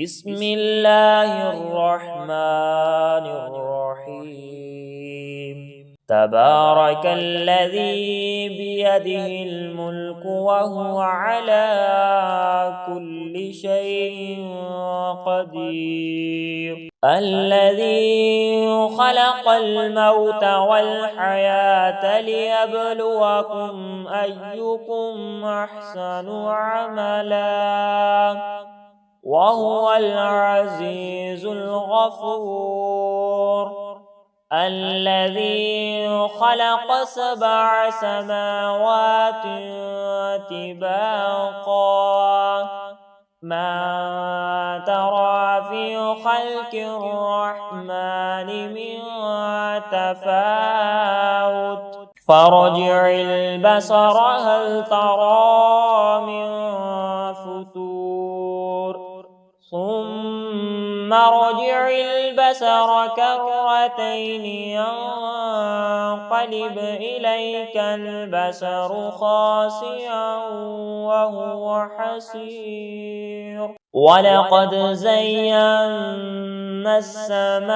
بسم الله الرحمن الرحيم. تبارك الذي بيده الملك وهو على كل شيء قدير. الذي خلق الموت والحياة ليبلوكم أيكم أحسن عملا وهو العزيز الغفور. الذي خلق 7 سماوات طباقا ما ترى في خلق الرحمن من تفاوت فارجع البصر هل ترى من فتور ثم ارجع البصر كرتين ينقلب إليك البصر خاسئا وهو حسير. ولقد زينا السماء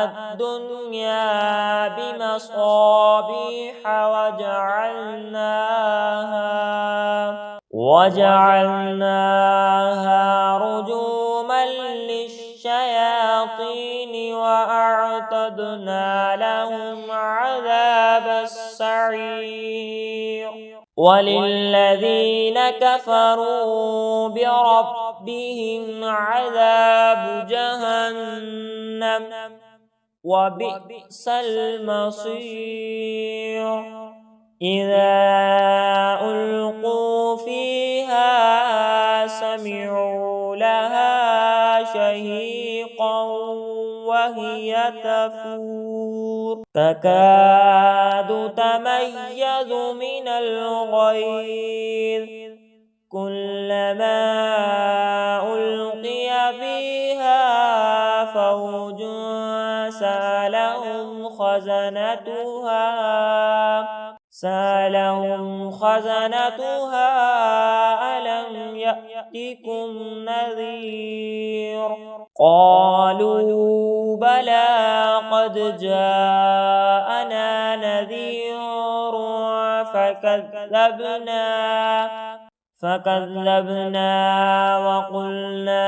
الدنيا بمصابيح وجعلناها رجوما للشياطين وأعتدنا لهم عذاب السعير. وللذين كفروا بربهم عذاب جهنم وبئس المصير. إذا ألقوا فيها سمعوا لها شهيقا وهي تفور تكاد تميز من الغيظ كلما ألقي فيها فوج سألهم خزنتها ألم يأتكم نذير قالوا بلى قد جاءنا نذير فكذبنا وقلنا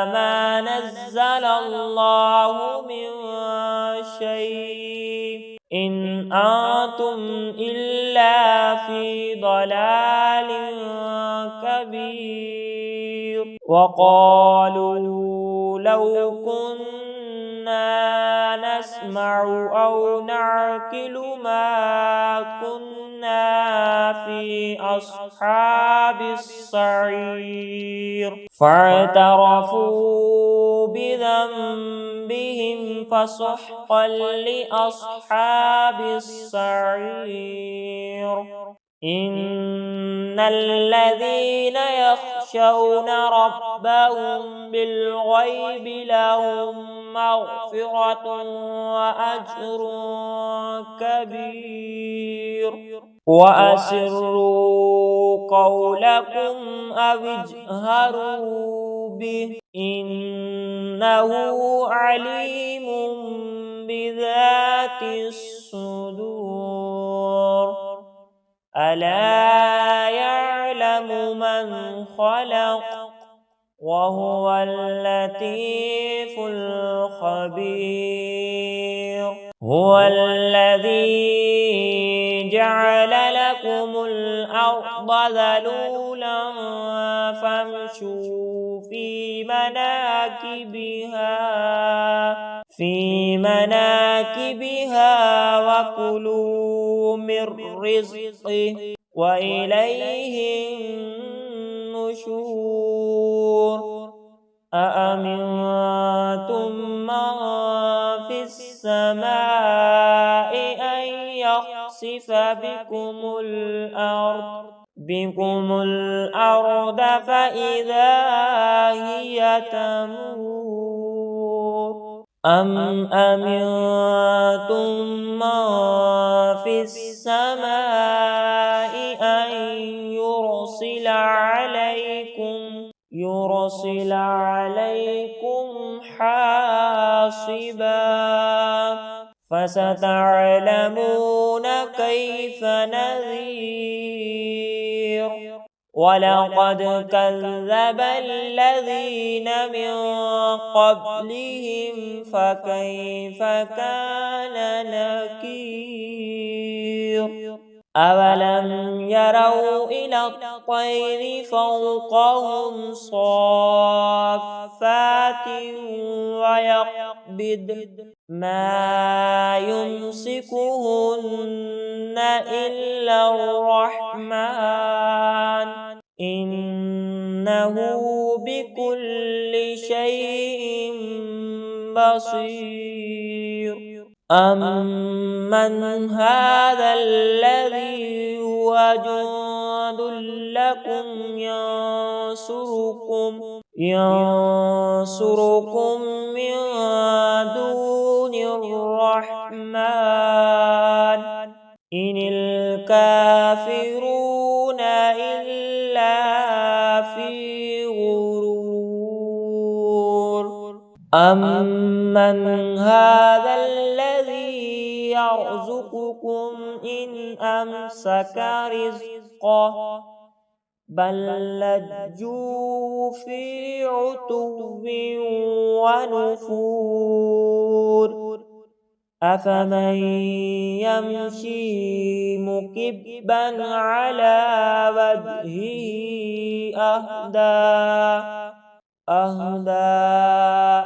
ما نزل الله من شيء إن أنتم إلا في ضلال كبير. وقالوا لو كنا نسمع أو نعقل ما كنا في أصحاب السعير فاعترفوا بذنبهم فسحقا لأصحاب السعير. إن الذين يخشون ربهم بالغيب لهم مغفرة وأجر كبير. وأسروا قولكم أو اجهروا به إنه عليم بذات الصدور. ألا يعلم من خلق وهو اللطيف الخبير. هو الذي جعل لكم الأرض ذلولا فامشوا في مناكبها وكلوا من رزقه وإليه النشور. أأمنتم من في السماء أن يخسف بكم الأرض فإذا هي تمور أم أمنتم من في السماء أن يرسل عليكم يرسل عليكم حاصبا فستعلمون كيف نذير ولقد كذب الذين من قبلهم فكيف كان نكير أولم يروا إلى الطير فوقهم صافات ويقبض ما يمسكهن إلا الرحمن إنه بكل شيء بصير أمن هذا الذي هو جند لكم ينصركم من دون الرحمن إن الكافرون إلا في غرور أمن هذا الذي يرزقكم إن أمسك رزقه بل لجوا في عتو ونفور أفمن يمشي مكبا على وجهه أهدى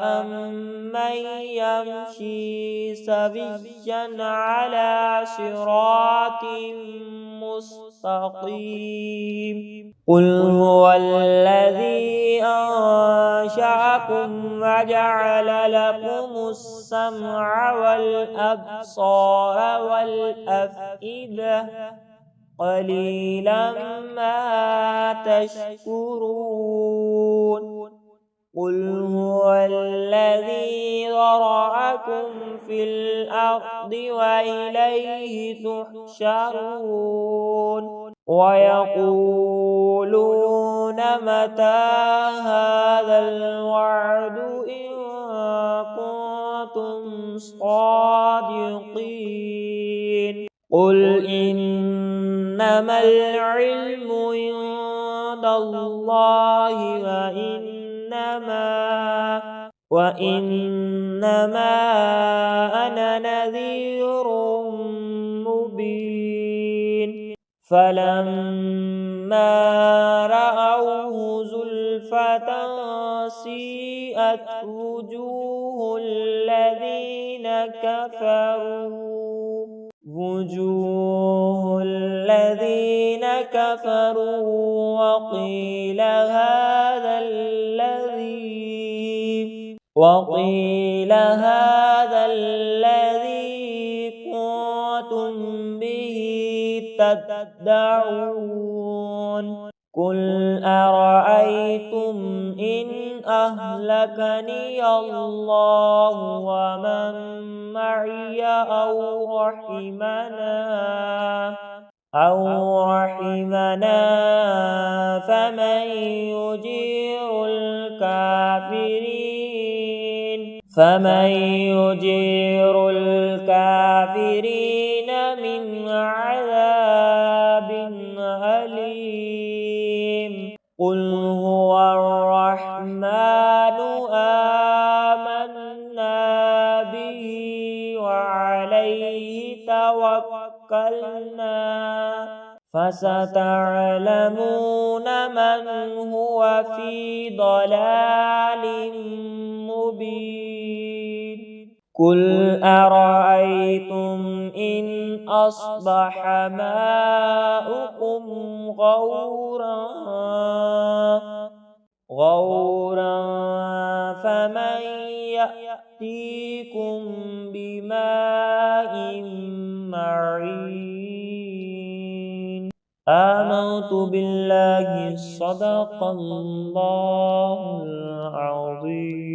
أمن يمشي سويا على صراط مستقيم قل هو الذي أنشأكم وجعل لكم السمع والأبصار والأفئدة قليلا ما تشكرون قل هو الذي ذرأكم في الأرض وإليه تحشرون ويقولون متى هذا الوعد إن كنتم صادقين قل إنما العلم عند الله وإنما أنا نذير مبين فلما رأوه زلفة سيئت وجوه الذين كفروا وقيل هذا الذي كنتم به تدعون قل أرأيتم إن أهلكني الله ومن معي أو رحمنا فمن يجير الكافرين من عذاب أليم قل هو الرحمن آمنا به وعليه توكلنا فستعلمون من هو في ضلال مبين قل أرأيتم إن أصبح ماؤكم غورا فمن يأتيكم بماء معين آمنت بالله صدق الله العظيم.